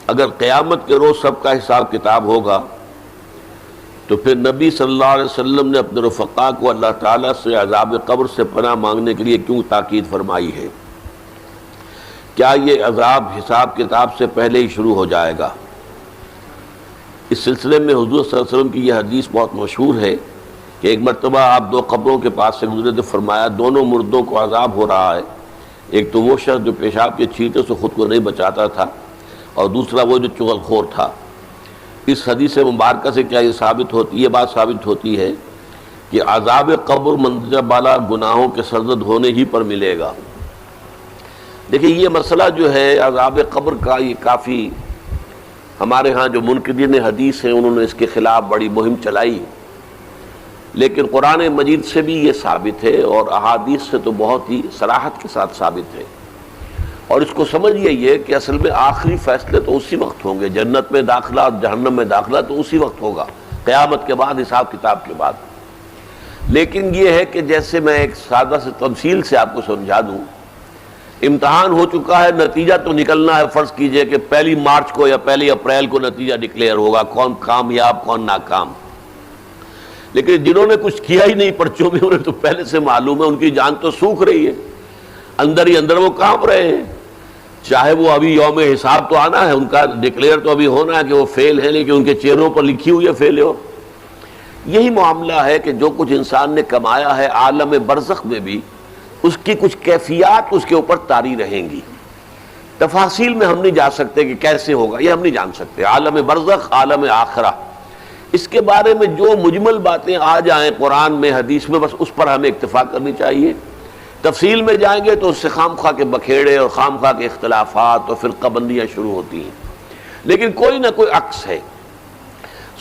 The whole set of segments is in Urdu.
اگر قیامت کے روز سب کا حساب کتاب ہوگا تو پھر نبی صلی اللہ علیہ وسلم نے اپنے رفقا کو اللہ تعالیٰ سے عذاب قبر سے پناہ مانگنے کے لیے کیوں تاکید فرمائی ہے؟ کیا یہ عذاب حساب کتاب سے پہلے ہی شروع ہو جائے گا؟ اس سلسلے میں حضور صلی اللہ علیہ وسلم کی یہ حدیث بہت مشہور ہے کہ ایک مرتبہ آپ دو قبروں کے پاس سے گزرے تو فرمایا دونوں مردوں کو عذاب ہو رہا ہے، ایک تو وہ شخص جو پیشاب کے چھینٹے سے خود کو نہیں بچاتا تھا، اور دوسرا وہ جو چغل خور تھا۔ اس حدیث مبارکہ سے کیا یہ بات ثابت ہوتی ہے کہ عذاب قبر مندرجہ بالا گناہوں کے سرزد ہونے ہی پر ملے گا۔ دیکھیں یہ مسئلہ جو ہے عذاب قبر کا، یہ کافی ہمارے ہاں جو منکرین حدیث ہیں انہوں نے اس کے خلاف بڑی مہم چلائی، لیکن قرآن مجید سے بھی یہ ثابت ہے اور احادیث سے تو بہت ہی صراحت کے ساتھ ثابت ہے۔ اور اس کو سمجھیے یہ کہ اصل میں آخری فیصلے تو اسی وقت ہوں گے، جنت میں داخلہ اور جہنم میں داخلہ تو اسی وقت ہوگا، قیامت کے بعد، حساب کتاب کے بعد۔ لیکن یہ ہے کہ جیسے میں ایک سادہ سے تمثیل سے آپ کو سمجھا دوں، امتحان ہو چکا ہے، نتیجہ تو نکلنا ہے، فرض کیجئے کہ 1 مارچ کو یا 1 اپریل کو نتیجہ ڈکلیئر ہوگا، کون کامیاب کون ناکام۔ لیکن جنہوں نے کچھ کیا ہی نہیں پرچوں میں، انہیں تو پہلے سے معلوم ہے، ان کی جان تو سوکھ رہی ہے، اندر ہی اندر وہ کانپ رہے ہیں، چاہے وہ ابھی یوم حساب تو آنا ہے، ان کا ڈکلیئر تو ابھی ہونا ہے کہ وہ فیل ہیں، لیکن ان کے چہروں پر لکھی ہوئی ہے فیلیور۔ یہی معاملہ ہے کہ جو کچھ انسان نے کمایا ہے عالم برزخ میں بھی اس کی کچھ کیفیات اس کے اوپر طاری رہیں گی۔ تفاصیل میں ہم نہیں جا سکتے کہ کیسے ہوگا، یہ ہم نہیں جان سکتے، عالم برزخ، عالم آخرہ، اس کے بارے میں جو مجمل باتیں آ جائیں قرآن میں حدیث میں بس اس پر ہمیں اکتفا کرنی چاہیے۔ تفصیل میں جائیں گے تو اس سے خام خواہ کے بکھیڑے اور خام خواہ کے اختلافات اور فرقہ بندیاں شروع ہوتی ہیں، لیکن کوئی نہ کوئی عکس ہے۔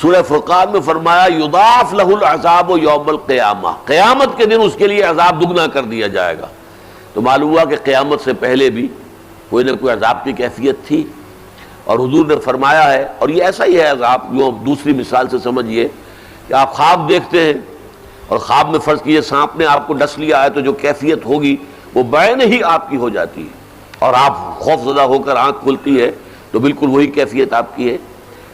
سورہ فرقان میں فرمایا یضاعف لہ العذاب یوم القیامہ، قیامت کے دن اس کے لیے عذاب دگنا کر دیا جائے گا۔ تو معلوم ہوا کہ قیامت سے پہلے بھی کوئی نہ کوئی عذاب کی کیفیت تھی، اور حضور نے فرمایا ہے، اور یہ ایسا ہی ہے عذاب جو دوسری مثال سے سمجھیے کہ آپ خواب دیکھتے ہیں اور خواب میں فرض کیجئے سانپ نے آپ کو ڈس لیا ہے تو جو کیفیت ہوگی وہ بعین ہی آپ کی ہو جاتی ہے، اور آپ خوف زدہ ہو کر آنکھ کھلتی ہے تو بالکل وہی کیفیت آپ کی ہے۔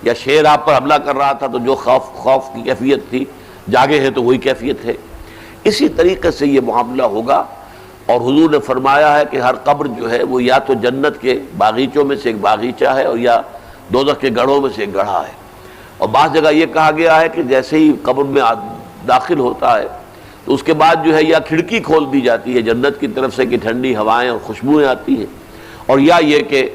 یا شیر آپ پر حملہ کر رہا تھا تو جو خوف کی کیفیت تھی، جاگے ہیں تو وہی کیفیت ہے۔ اسی طریقے سے یہ معاملہ ہوگا، اور حضور نے فرمایا ہے کہ ہر قبر جو ہے وہ یا تو جنت کے باغیچوں میں سے ایک باغیچہ ہے اور یا دوزخ کے گڑھوں میں سے ایک گڑھا ہے۔ اور بعض جگہ یہ کہا گیا ہے کہ جیسے ہی قبر میں داخل ہوتا ہے تو اس کے بعد جو ہے یا کھڑکی کھول دی جاتی ہے جنت کی طرف سے کہ ٹھنڈی ہوائیں اور خوشبوئیں آتی ہیں، اور یا یہ کہ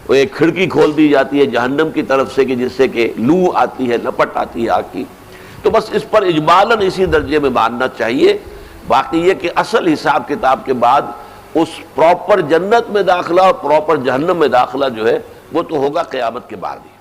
وہ ایک کھڑکی کھول دی جاتی ہے جہنم کی طرف سے کہ جس سے کہ لو آتی ہے، لپٹ آتی ہے آگ کی۔ تو بس اس پر اجمالاً اسی درجے میں ماننا چاہیے۔ باقی یہ کہ اصل حساب کتاب کے بعد اس پراپر جنت میں داخلہ اور پراپر جہنم میں داخلہ جو ہے وہ تو ہوگا قیامت کے بعد ہی۔